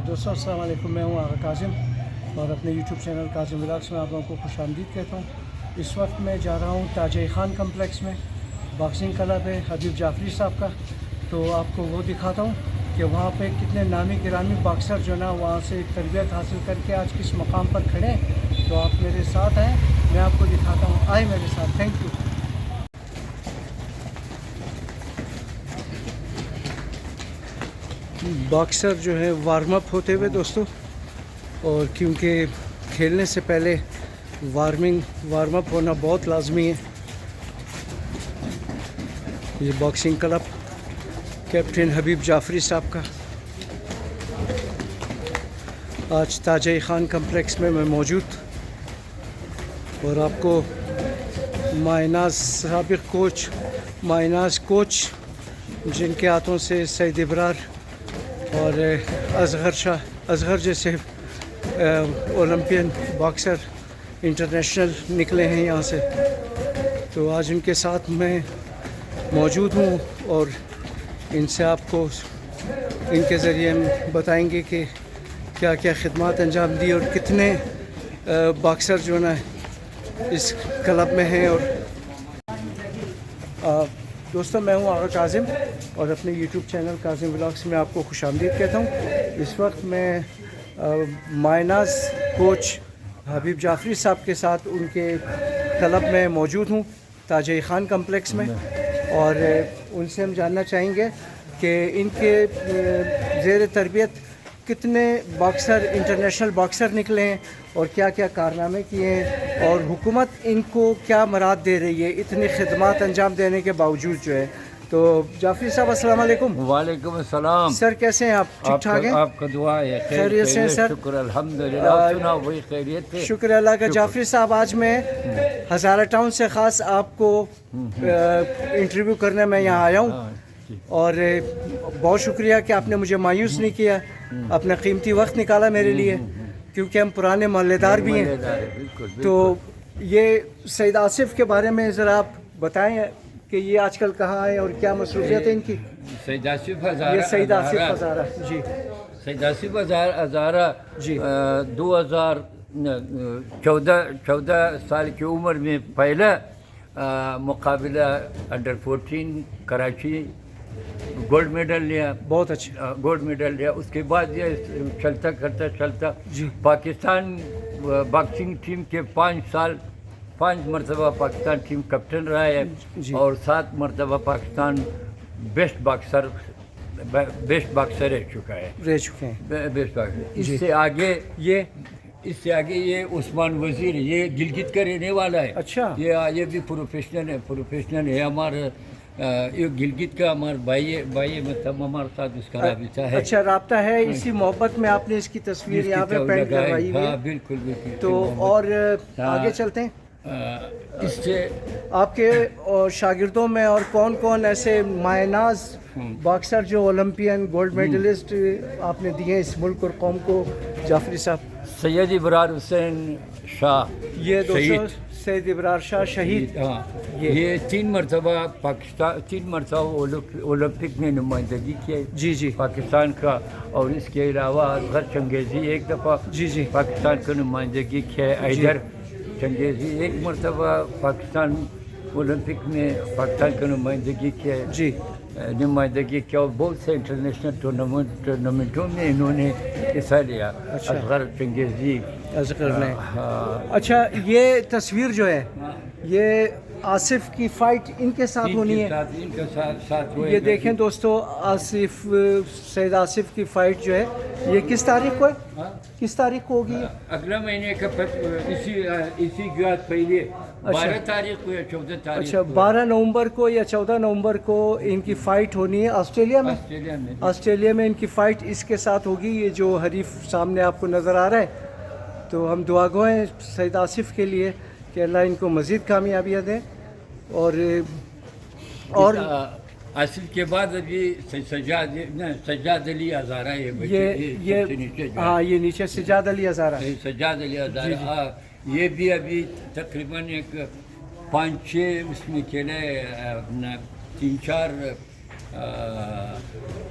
दोस्तों अस्सलाम वालेकुम, मैं हूँ आगा काजिम और अपने यूट्यूब चैनल काजिम व्लॉग्स में आप लोगों को खुशामदीद कहता हूँ। इस वक्त मैं जा रहा हूँ ताज-ए खान कम्प्लेक्स में, बॉक्सिंग क्लब है हबीब जाफरी साहब का। तो आपको वो दिखाता हूँ कि वहाँ पे कितने नामी गिरामी बॉक्सर जो ना वहाँ से तरबियत हासिल करके आज किस मकाम पर खड़े हैं। तो आप मेरे साथ आएँ, मैं आपको दिखाता हूँ, आए मेरे साथ। Thank you. बॉक्सर जो है वार्म अप होते हुए दोस्तों, और क्योंकि खेलने से पहले वार्म अप होना बहुत लाजमी है। ये बॉक्सिंग क्लब कैप्टन हबीब जाफरी साहब का आज ताज-ए खान कम्प्लेक्स में मैं मौजूद, और आपको मायनाज साबिक कोच मायनाज कोच जिनके हाथों से सईद इब्रार और असगर जैसे ओलंपियन बॉक्सर इंटरनेशनल निकले हैं यहाँ से, तो आज उनके साथ मैं मौजूद हूँ और इनसे आपको इनके ज़रिए हम बताएंगे कि क्या क्या खिदमत अंजाम दी और कितने बॉक्सर जो ना इस क्लब में हैं। और दोस्तों मैं हूँ आगा काजिम और अपने यूट्यूब चैनल काजिम व्लॉग्स में आपको खुशामदीद कहता हूँ। इस वक्त मैं मायनाज कोच हबीब जाफरी साहब के साथ उनके क्लब में मौजूद हूँ ताज-ए खान कम्प्लेक्स में, और उनसे हम जानना चाहेंगे कि इनके ज़ेर तरबियत कितने बॉक्सर इंटरनेशनल बॉक्सर निकले हैं और क्या क्या कारनामे किए हैं, और हुकूमत इनको क्या मराद दे रही है इतनी खिदमत अंजाम देने के बावजूद जो है। तो जाफरी साहब अस्सलाम वालेकुम। वालेकुम अस्सलाम सर, कैसे हैं आप? ठीक ठाक हैं? आपका दुआ है, खैरियत से हैं सर? शुक्र अल्हम्दुलिल्लाह। सुना वही खैरियत है, शुक्र अल्लाह का। जाफरी साहब, आज मैं हज़ारा टाउन से ख़ास आपको इंटरव्यू करने में यहाँ आया हूँ, और बहुत शुक्रिया कि आपने मुझे मायूस नहीं किया, अपना कीमती वक्त निकाला मेरे लिए, क्योंकि हम पुराने मोहल्लेदार भी हैं। तो ये सईद आसिफ के बारे में ज़रा आप बताएं कि ये आजकल कहाँ है और क्या मसरूफियत है इनकी। सईद आसिफ हज़ारा, ये सईद आसिफ हज़ारा जी, सईद आसिफ हज़ारा जी 2014 साल की उम्र में पहला मुकाबला अंडर 14 कराची गोल्ड मेडल लिया। बहुत अच्छा। गोल्ड मेडल लिया। उसके बाद ये चलता जी पाकिस्तान बॉक्सिंग टीम के 5 मरतबा पाकिस्तान टीम कैप्टन रहा है, और 7 मरतबा पाकिस्तान बेस्ट बॉक्सर रह चुका है, बेस्ट बॉक्सर। इससे आगे ये उस्मान वजीर, ये गिलगित का रहने वाला है। अच्छा। ये भी प्रोफेशनल है हमारा। ये गिलगित का हमारा भाई मतलब हमारे साथ उसका राबिता है। अच्छा, राब्ता है। इसी मोहब्बत में आपने इसकी तस्वीर यहाँ पे पेंट करवाई हुई है। हाँ बिल्कुल। तो और आगे चलते हैं। इससे आपके शागिर्दों में और कौन कौन ऐसे मायनाज बॉक्सर जो ओलंपियन गोल्ड मेडलिस्ट आपने दिए इस मुल्क और कौम को? जाफरी साहब, सैयद इब्रार हुसैन शाह, ये दोस्तों सैयद इब्रार शाह शहीद। हाँ, ये 3 मरतबा ओलंपिक में नुमाइंदगी की है जी पाकिस्तान का, और इसके अलावा असगर चंगेज़ी 1 दफ़ा जी पाकिस्तान का नुमाइंदगी की है। हैदर चंगेज़ी 1 मरतबा पाकिस्तान ओलंपिक में पाकिस्तान का नुमाइंदगी की है जी नुमाइंदगी किया, और बहुत से इंटरनेशनल टूर्नामेंटों में इन्होंने हिस्सा लिया। अच्छा। असगर चंगेज़ी ने। अच्छा, ये तस्वीर जो है ये आसिफ की फाइट इनके साथ होनी है। इनके साथ ये देखें दोस्तों, सईद आसिफ की फाइट जो है ये किस तारीख को है? किस तारीख को होगी? अगला महीने का इसी के बाद पहले 12 तारीख को या 14 तारीख। अच्छा, 12 नवंबर को या 14 नवंबर को इनकी फ़ाइट होनी है ऑस्ट्रेलिया में इनकी फ़ाइट इसके साथ होगी। ये जो हरीफ सामने आपको नज़र आ रहा है, तो हम दुआगो हैं सईद आसिफ के लिए कि अल्लाह इनको मज़ीद कामयाबियाँ दें। और आसिफ के बाद अभी सज्जाद अली हज़ारा ये हाँ, ये नीचे सज्जाद अली हज़ारा, ये भी अभी तकरीबन एक 5-6 उसमें खेले, 3-4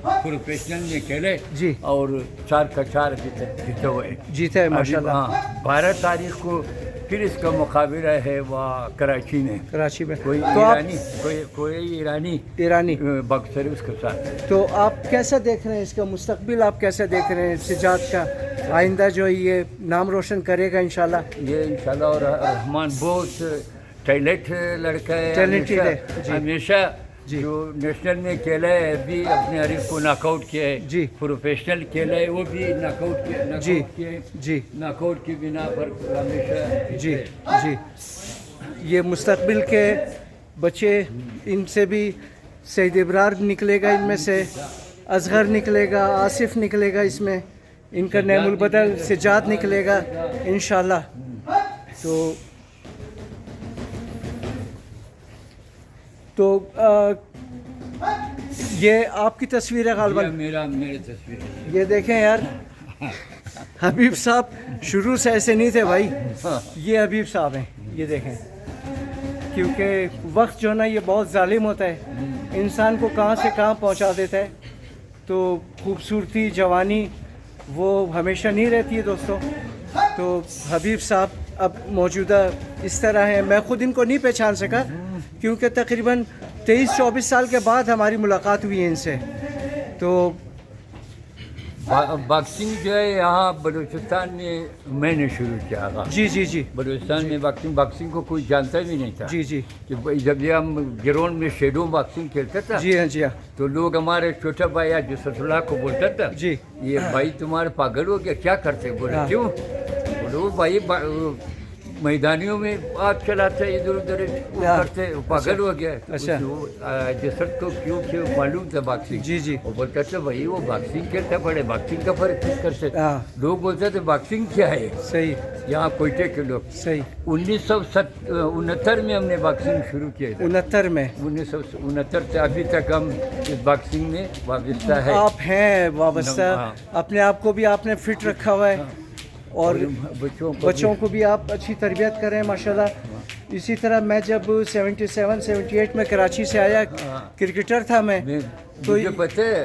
प्रोफेशनल में खेले जी। और 4 का 4 जीते हुए। जीता है अभी, माशाल्लाह। हाँ, 12 तारीख को फिर इसका मुकाबला है वहाँ कराची में। कराची में कोई तो आप ईरानी कोई ईरानी बक्सर उसके साथ। तो आप कैसा देख रहे हैं इसका मुस्तकबिल, आप कैसा देख रहे हैं सिजाद का आइंदा जो है ये नाम रोशन करेगा इंशाल्लाह? ये इंशाल्लाह और रहमान बहुत टैलेंट लड़का है। Talented हमेशा- है, जी। हमेशा जी। जो नेशनल में खेला है भी अपने हरीफ को नॉकआउट किया है। जी। प्रोफेशनल खेला है वो भी नॉकआउट जी। किए। जी नॉकआउट की बिना पर हमेशा। जी जी ये मुस्तकबिल के बच्चे, इनसे भी सईद इब्रार निकलेगा, इनमें से असगर निकलेगा, आसिफ निकलेगा, इसमें इनका नेमुल बदल सिजाद निकलेगा इंशाल्लाह। तो ये आपकी तस्वीर है गालबन? मेरे तस्वीर। ये देखें यार, हबीब साहब शुरू से ऐसे नहीं थे भाई, ये हबीब साहब हैं, ये देखें। क्योंकि वक्त जो ना ये बहुत जालिम होता है, इंसान को कहाँ से कहाँ पहुँचा देता है। तो खूबसूरती जवानी वो हमेशा नहीं रहती है दोस्तों। तो हबीब साहब अब मौजूदा इस तरह हैं, मैं ख़ुद इनको नहीं पहचान सका क्योंकि तकरीबन 23-24 साल के बाद हमारी मुलाकात हुई है इनसे। तो बॉक्सिंग जो है यहाँ बलूचिस्तान में मैंने शुरू किया था। जी जी जी बलूचिस्तान में बॉक्सिंग को कोई जानता भी नहीं था। जी जी कि जब ये हम ग्राउंड में शेडो बॉक्सिंग खेलता था जी हाँ जी हाँ तो लोग हमारे छोटा भाई आज ससुल्ला को बोलता था जी। ये भाई तुम्हारे पागल हो गया, क्या करते? बोले हाँ। क्यों? बोले वो भाई मैदानियों में आप चलाते इधर उधर वो हाँ। करते, वो पागल हो गया। अच्छा। जसर को क्यों मालूम था बॉक्सिंग। जी जी वो बोलता था भाई वो बॉक्सिंग खेलता पड़े, बॉक्सिंग का फर्क किस कर सकते। हाँ। लोग बोलते थे बॉक्सिंग क्या है, सही यहाँ कोयटे के लोग। सही 1969 में हमने बॉक्सिंग शुरू किया था। 69 में 1969 से अभी तक हम इस बॉक्सिंग में वाबस्ता है। आप हैं वाबस्ता, हाँ। अपने आप को भी आपने फिट रखा हुआ है और बच्चों को भी आप अच्छी तरबियत करें माशाल्लाह। इसी तरह मैं जब 77-78 में कराची से आया, क्रिकेटर था मैं। तो मुझे पता है,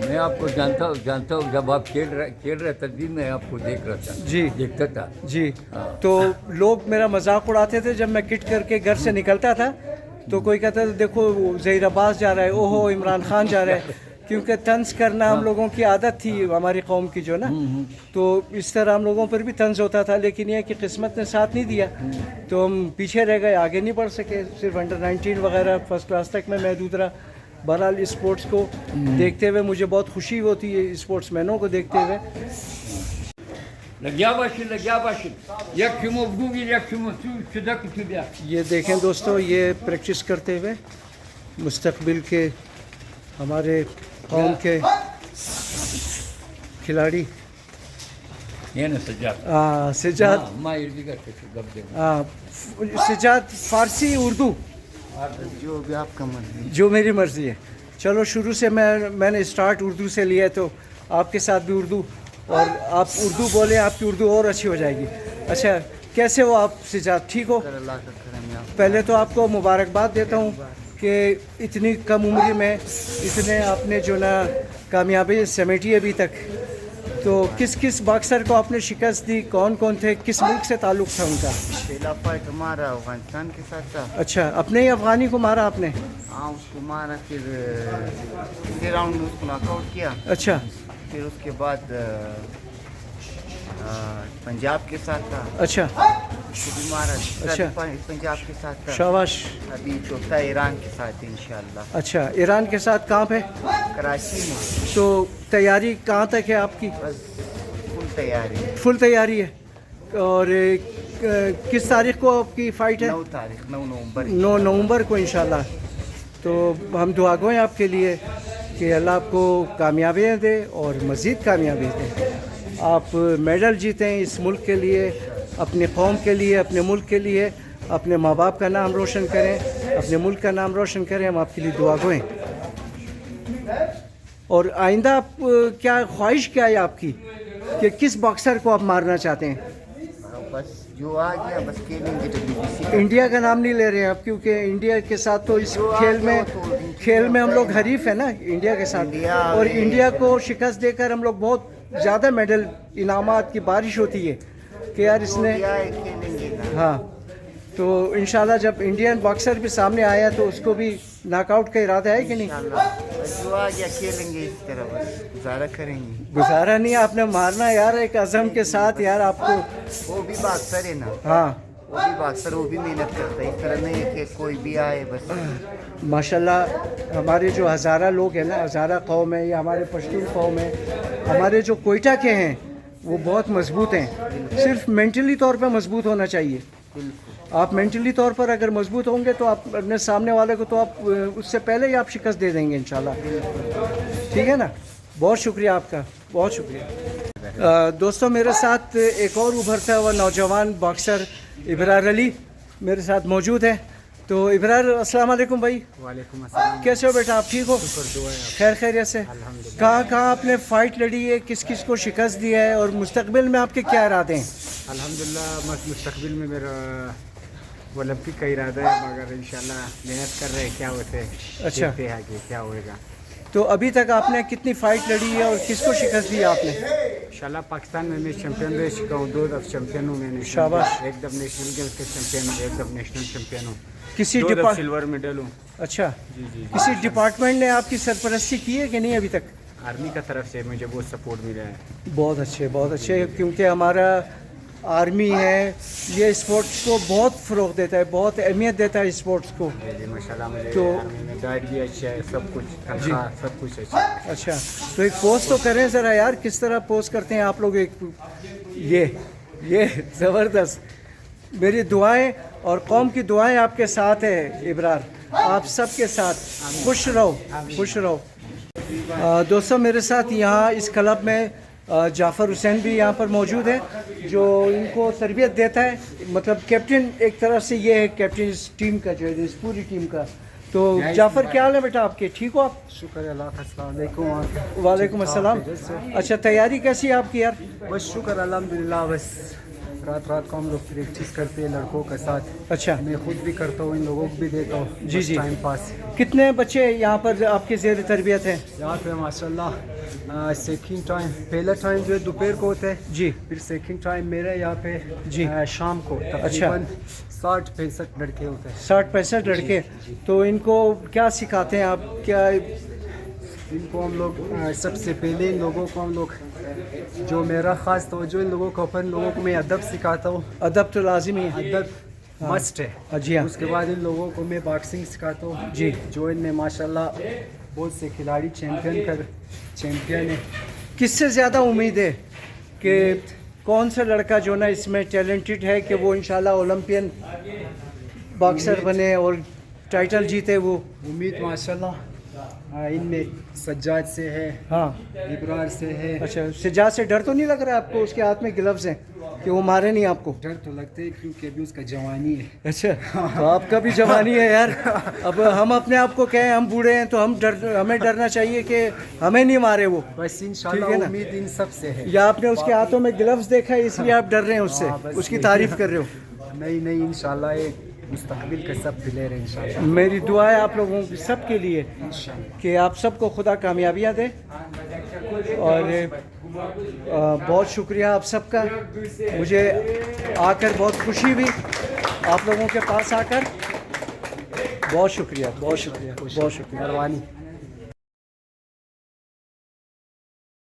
मैं आपको जानता हूँ जब आप खेल रहे तब भी मैं आपको देख रहा था। जी। देखता था जी। तो लोग मेरा मजाक उड़ाते थे जब मैं किट करके घर से निकलता था। तो कोई कहता था देखो ज़हीर अब्बास जा रहा है, ओहो इमरान खान जा रहा है, क्योंकि तंज करना हम लोगों की आदत थी हमारी कौम की जो ना। तो इस तरह हम लोगों पर भी तंज होता था, लेकिन ये कि किस्मत ने साथ नहीं दिया तो हम पीछे रह गए, आगे नहीं बढ़ सके। सिर्फ अंडर 19 वगैरह फर्स्ट क्लास तक में महदूद रहा। बहरहाल स्पोर्ट्स को देखते हुए मुझे बहुत खुशी होती है, स्पोर्ट्स मैनों को देखते हुए। ये देखें दोस्तों, ये प्रैक्टिस करते हुए मुस्तकबिल के हमारे कौम के खिलाड़ी सिजाद। सिजाद फारसी उर्दू जो भी आपका मर्जी। जो मेरी मर्ज़ी है। चलो शुरू से मैंने स्टार्ट उर्दू से लिया है, तो आपके साथ भी उर्दू, और आप उर्दू बोलें, आपकी उर्दू और अच्छी हो जाएगी। अच्छा, कैसे हो आप सिजाद, ठीक हो? अल्लाह का करम है। पहले तो आपको मुबारकबाद देता हूँ कि इतनी कम उम्र में इतने आपने जो ना कामयाबी समेटी अभी तक। तो किस किस बॉक्सर को आपने शिकस्त दी, कौन कौन थे, किस मुल्क से ताल्लुक़ था उनका? पहला फाइट हमारा अफगानिस्तान के साथ था। अच्छा, अपने ही अफ़गानी को मारा आपने? हाँ, उसको मारा, फिर तीसरे राउंड में उसको नॉकआउट किया। अच्छा। फिर उसके बाद पंजाब के साथ था। अच्छा। उसको भी मारा। अच्छा। पंजाब के साथ था। शाबाश। अभी चौथा ईरान के साथ है इंशाल्लाह। अच्छा, ईरान के साथ कहाँ पे? कराची में। तो तैयारी कहाँ तक है आपकी? बस फुल तैयारी है। फुल तैयारी है। और किस तारीख को आपकी फ़ाइट है? 9 नवंबर। 9 नवंबर को इंशाल्लाह। तो हम दुआ गो हैं आपके लिए कि अल्लाह आपको कामयाबियाँ दे और मज़ीद कामयाबी दे, आप मेडल जीतें इस मुल्क के लिए, अपने कौम के लिए, अपने मुल्क के लिए, अपने माँ बाप का नाम रोशन करें, अपने मुल्क का नाम रोशन करें। हम आपके लिए दुआ गो हैं। और आइंदा आप क्या ख्वाहिश क्या है आपकी कि किस बॉक्सर को आप मारना चाहते हैं? बस जो आ गया बस खेलेंगे WBC। इंडिया का नाम नहीं ले रहे हैं आप, क्योंकि इंडिया के साथ तो इस खेल में खेल में हम लोग हरीफ है ना इंडिया के साथ, इंडिया और में- इंडिया को शिकस्त देकर हम लोग बहुत ज़्यादा मेडल इनामात की बारिश होती है कि यार इसने, क्या है, खेलेंगे ना। हाँ, तो इंशाल्लाह जब इंडियन बॉक्सर भी सामने आया तो उसको भी नॉकआउट का इरादा है कि नहीं? इंशाल्लाह बस दुआ क्या खेलेंगे इस तरह, बस गुजारा करेंगे। गुजारा नहीं, आपने मारना यार एक अज़म के साथ यार आपको। वो भी बॉक्सर है ना, हाँ वो भी बॉक्सर, वो भी मेहनत करता है, इस तरह नहीं है कि कोई भी आए बस। माशाल्लाह हमारे जो हज़ारा लोग हैं ना, हज़ारा कौम है या हमारे पश्तून कौम है, हमारे जो कोयटा के हैं वो बहुत मजबूत हैं। सिर्फ मेंटली तौर पे मजबूत होना चाहिए। बिल्कुल आप मेंटली तौर पर अगर मजबूत होंगे तो आप अपने सामने वाले को तो आप उससे पहले ही आप शिकस्त दे देंगे इंशाल्लाह। ठीक है ना, बहुत शुक्रिया आपका, बहुत शुक्रिया। दोस्तों मेरे साथ एक और उभरता हुआ नौजवान बॉक्सर इब्रार अली मेरे साथ मौजूद है। तो इब्रार अस्सलाम वालेकुम भाई। वालेकुम अस्सलाम। कैसे हो बेटा, आप ठीक हो? खैर खैरियत से? कहाँ कहाँ आपने फ़ाइट लड़ी है, किस किस को शिकस्त दी है, और मुस्तकबिल में आपके क्या इरादे हैं? अल्हम्दुलिल्लाह मुस्तकबिल में मेरा ओलंपिक का इरादा है, मगर इंशाल्लाह मेहनत कर रहे हैं, क्या होते हैं अच्छा। देखते हैं कि क्या होएगा। तो अभी तक आपने कितनी फ़ाइट लड़ी है और किसको शिकस्त दी है आपने? इंशाल्लाह पाकिस्तान में मैं चैंपियन रह चुका हूँ, 2 दफ़ चैंपियन हूँ मैं, शाबाश। एक दफ़ नेशनल गेम्स के चैंपियन हूँ, एक दफ़ नेशनल चैंपियन हूँ, किसी 2 दफ़ डिपार्ट सिल्वर मेडल हूँ। अच्छा, जी जी जी। किसी डिपार्टमेंट ने आपकी सरपरस्ती की है कि नहीं अभी तक? आर्मी का तरफ से मुझे बहुत सपोर्ट मिला है। बहुत अच्छे, बहुत अच्छे, क्योंकि हमारा आर्मी है ये स्पोर्ट्स को बहुत फ़रोग़ देता है, बहुत अहमियत देता है स्पोर्ट्स को। जी जी माशाल्लाह, मुझे तो- आर्मी में गाइड भी अच्छा है, सब कुछ तनख्वाह सब कुछ अच्छा है। अच्छा, तो एक पोस्ट तो करें ज़रा यार, किस तरह पोस्ट करते हैं आप लोग? एक ये ज़बरदस्त। मेरी दुआएं और कौम की दुआएं आपके साथ है इब्रार, आप सब के साथ। खुश रहो, खुश रहो। दोस्तों मेरे साथ यहाँ इस क्लब में जाफ़र हुसैन भी यहाँ पर मौजूद है, जो इनको तरबियत देता है, मतलब कैप्टन एक तरह से ये है, कैप्टन इस टीम का जो है, इस पूरी टीम का। तो जाफ़र क्या हाल है बेटा आपके, ठीक हो आप? शुक्र अल्लाह का, अस्सलाम वालेकुम। वालेकुम अस्सलाम। अच्छा, तैयारी कैसी है आपकी यार? बस शुक्र अल्हम्दुलिल्लाह, बस रात को हम लोग प्रैक्टिस करते हैं लड़कों के साथ। अच्छा, मैं खुद भी करता हूँ, इन लोगों को भी देता हूँ। जी, बस जी। Time pass. कितने बच्चे यहाँ पर आपके ज़ेर तरबियत हैं? यहाँ पे माशाल्लाह सेकंड टाइम, पहला टाइम जो है दोपहर को होता है जी फिर सेकंड टाइम मेरा यहाँ पे जी। शाम को तकरीबन 60-65 लड़के होते हैं। 60-65 लड़के। तो इनको क्या सिखाते हैं आप, क्या? इनको हम लोग सबसे पहले इन लोगों को हम लोग, जो मेरा ख़ास तवज्जो इन लोगों को, अपन लोगों को मैं अदब सिखाता हूँ। अदब तो लाजिमी है। अदब मस्ट है। जी हाँ, उसके बाद इन लोगों को मैं बॉक्सिंग सिखाता हूँ जी। जो इनमें माशाल्लाह बहुत से खिलाड़ी चैम्पियन है। किससे ज़्यादा उम्मीद है कि कौन सा लड़का जो ना इसमें टैलेंटेड है कि वो इंशाल्लाह ओलंपियन बॉक्सर बने और टाइटल जीते वो? उम्मीद माशाल्लाह इनमें सज्जाद से है, हाँ। इब्रार से है। अच्छा, सिजाद से डर तो नहीं लग रहा आपको? उसके हाथ में ग्लव्स हैं कि वो मारे नहीं आपको? डर तो लगते है क्योंकि अभी उसका जवानी है। अच्छा, तो आपका भी जवानी है यार। अब हम अपने आप को कहें हम बूढ़े हैं तो हमें डरना चाहिए कि हमें नहीं मारे वो। बस ठीक इंशाल्लाह है ना? उम्मीद इन सब से है। या आपने उसके हाथों में ग्लव्स देखा है इसलिए आप डर रहे हैं उससे, हाँ, बस उसकी यही। तारीफ कर रहे हो? नहीं इंशाल्लाह एक मुस्तकबिल के सब प्लेयर है इंशाल्लाह। मेरी दुआ है आप लोगों की सब के लिए इंशाल्लाह। कि आप सबको खुदा कामयाबियाँ दे। और बहुत शुक्रिया आप सबका, मुझे आकर बहुत खुशी हुई आप लोगों के पास आकर। बहुत शुक्रिया, बहुत शुक्रिया, बहुत शुक्रिया। मेहरबानी।